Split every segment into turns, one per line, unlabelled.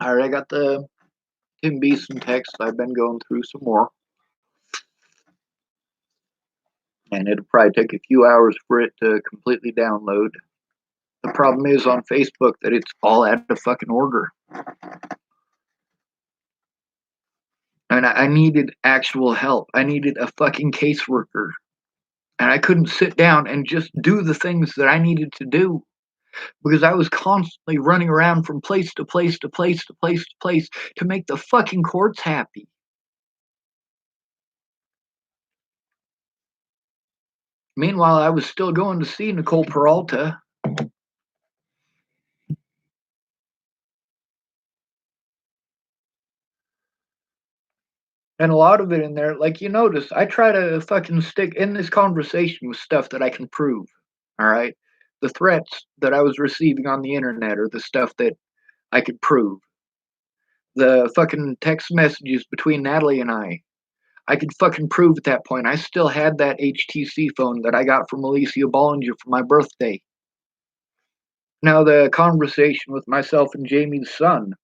I already got the Tim Beeson text. I've been going through some more, and it'll probably take a few hours for it to completely download. The problem is on Facebook that it's all out of fucking order. And I needed actual help. I needed a fucking caseworker. And I couldn't sit down and just do the things that I needed to do because I was constantly running around from place to place to place to place to place to make the fucking courts happy. Meanwhile, I was still going to see Nicole Peralta. And a lot of it in there, like you notice, I try to fucking stick in this conversation with stuff that I can prove. All right. The threats that I was receiving on the internet are the stuff that I could prove. The fucking text messages between Natalie and I could fucking prove at that point. I still had that HTC phone that I got from Alicia Bollinger for my birthday. Now, the conversation with myself and Jamie's son,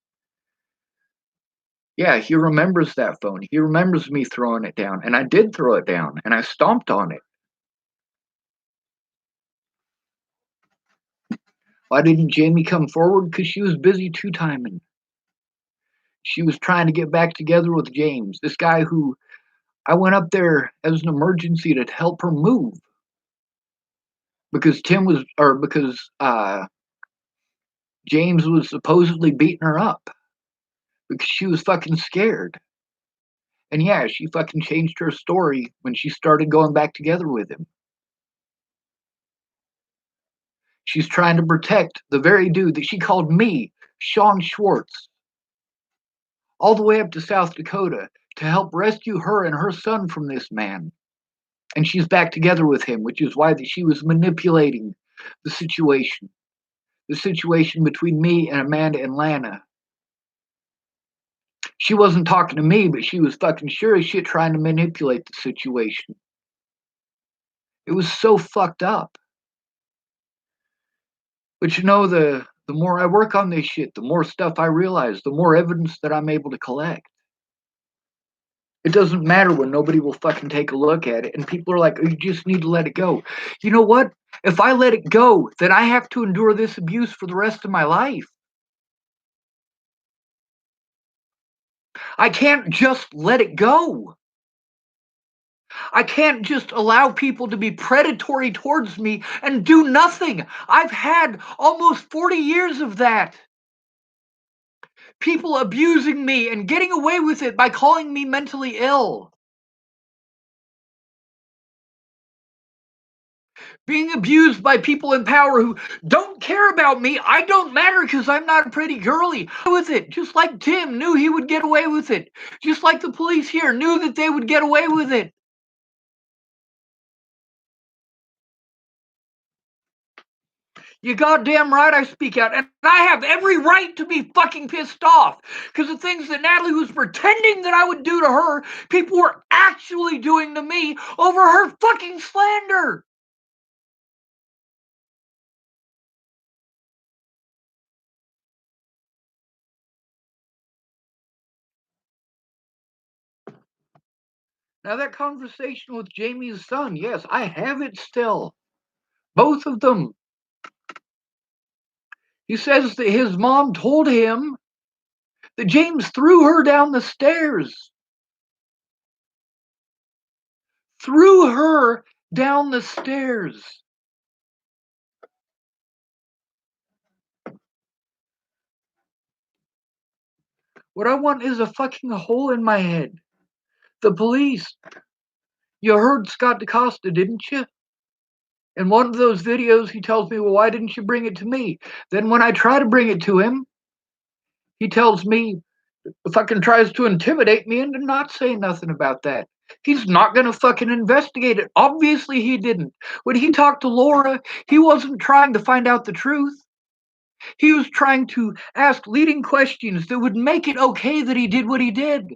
yeah, he remembers that phone. He remembers me throwing it down, and I did throw it down, and I stomped on it. Why didn't Jamie come forward? Because she was busy two-timing. She was trying to get back together with James, this guy who I went up there as an emergency to help her move because James was supposedly beating her up because she was fucking scared. And yeah, she fucking changed her story when she started going back together with him. She's trying to protect the very dude that she called me, Sean Schwartz, all the way up to South Dakota to help rescue her and her son from this man. And she's back together with him, which is why she was manipulating the situation between me and Amanda and Lana. She wasn't talking to me, but she was fucking sure as shit trying to manipulate the situation. It was so fucked up. But you know, the more I work on this shit, the more stuff I realize, the more evidence that I'm able to collect. It doesn't matter when nobody will fucking take a look at it. And people are like, oh, you just need to let it go. You know what? If I let it go, then I have to endure this abuse for the rest of my life. I can't just let it go. I can't just allow people to be predatory towards me and do nothing. I've had almost 40 years of that. People abusing me and getting away with it by calling me mentally ill. Being abused by people in power who don't care about me. I don't matter because I'm not a pretty girly. With it, just like Tim knew he would get away with it. Just like the police here knew that they would get away with it. You goddamn right I speak out, and I have every right to be fucking pissed off because the things that Natalie was pretending that I would do to her, people were actually doing to me over her fucking slander. Now, that conversation with Jamie's son, yes, I have it still. Both of them. He says that his mom told him that James threw her down the stairs. Threw her down the stairs. What I want is a fucking hole in my head. The police. You heard Scott DaCosta, didn't you? In one of those videos, he tells me, well, why didn't you bring it to me? Then when I try to bring it to him, he tells me, fucking tries to intimidate me into not saying nothing about that. He's not going to fucking investigate it. Obviously, he didn't. When he talked to Laura, he wasn't trying to find out the truth. He was trying to ask leading questions that would make it okay that he did what he did.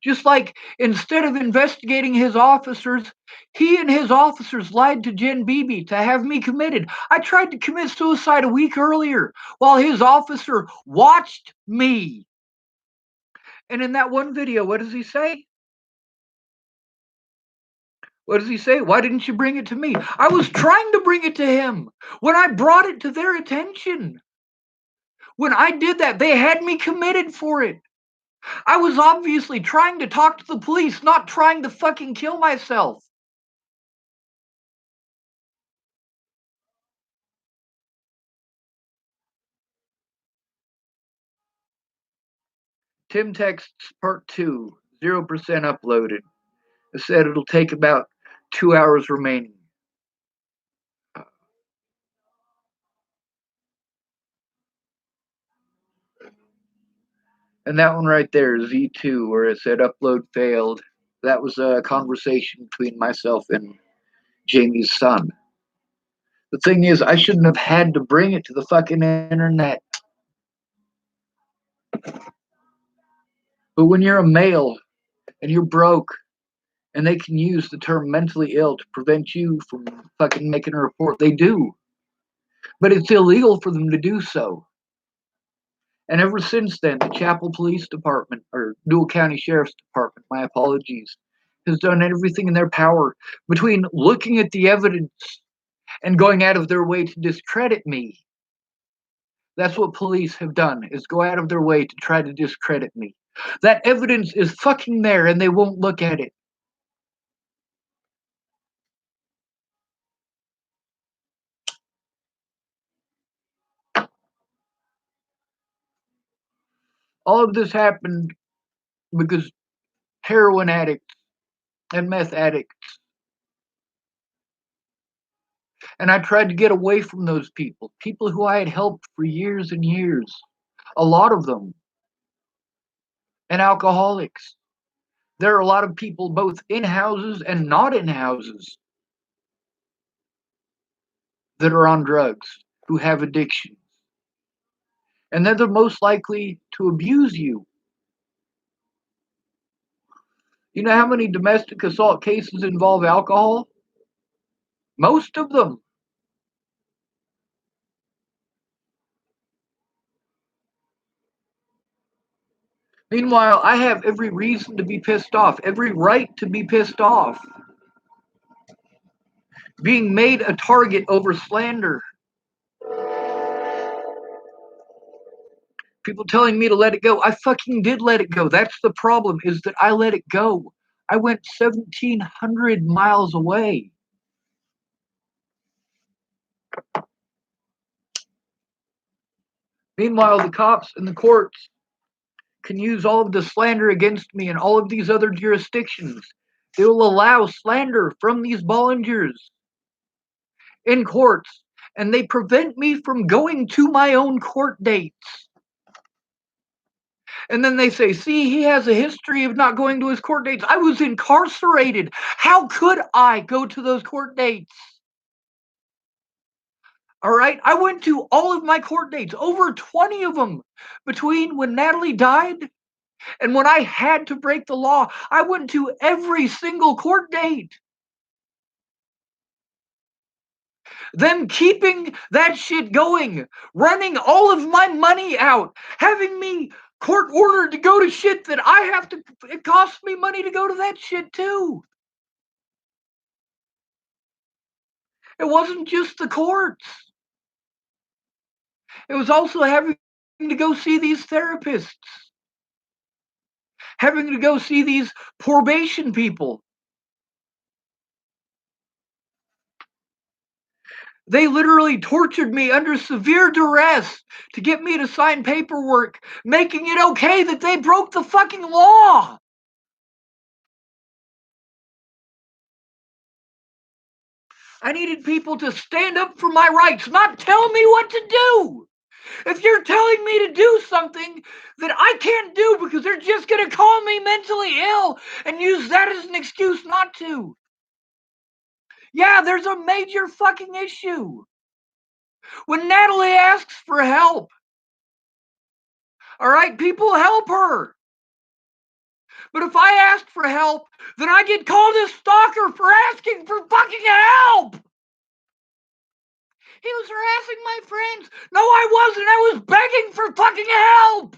Just like instead of investigating his officers, he and his officers lied to Jen Beebe to have me committed. I tried to commit suicide a week earlier while his officer watched me. And in that one video, what does he say? What does he say? Why didn't you bring it to me? I was trying to bring it to him when I brought it to their attention. When I did that, they had me committed for it. I was obviously trying to talk to the police, not trying to fucking kill myself. Tim texts part 2, 0% uploaded. It said it'll take about 2 hours remaining. And that one right there, Z2, where it said upload failed, that was a conversation between myself and Jamie's son. The thing is, I shouldn't have had to bring it to the fucking internet. But when you're a male and you're broke and they can use the term mentally ill to prevent you from fucking making a report, they do. But it's illegal for them to do so. And ever since then, the Chapel Police Department, or Newell County Sheriff's Department, my apologies, has done everything in their power between looking at the evidence and going out of their way to discredit me. That's what police have done, is go out of their way to try to discredit me. That evidence is fucking there and they won't look at it. All of this happened because heroin addicts and meth addicts, and I tried to get away from those people who I had helped for years and years, a lot of them, and alcoholics. There are a lot of people both in houses and not in houses that are on drugs, who have addictions, and they're the most likely to abuse you. You know how many domestic assault cases involve alcohol? Most of them. Meanwhile, I have every reason to be pissed off, every right to be pissed off. Being made a target over slander. People telling me to let it go. I fucking did let it go. That's the problem, is that I let it go. I went 1,700 miles away. Meanwhile, the cops and the courts can use all of the slander against me in all of these other jurisdictions. They will allow slander from these Bollingers in courts, and they prevent me from going to my own court dates. And then they say, see, he has a history of not going to his court dates. I was incarcerated. How could I go to those court dates? All right. I went to all of my court dates, over 20 of them, between when Natalie died and when I had to break the law. I went to every single court date. Them keeping that shit going, running all of my money out, having me court ordered to go to shit that I have to, it costs me money to go to that shit too. It wasn't just the courts. It was also having to go see these therapists, having to go see these probation people. They literally tortured me under severe duress to get me to sign paperwork, making it okay that they broke the fucking law. I needed people to stand up for my rights, not tell me what to do. If you're telling me to do something that I can't do because they're just going to call me mentally ill and use that as an excuse not to. Yeah, there's a major fucking issue. When Natalie asks for help, all right, people help her. But if I ask for help, then I get called a stalker for asking for fucking help! He was harassing my friends. No, I wasn't. I was begging for fucking help!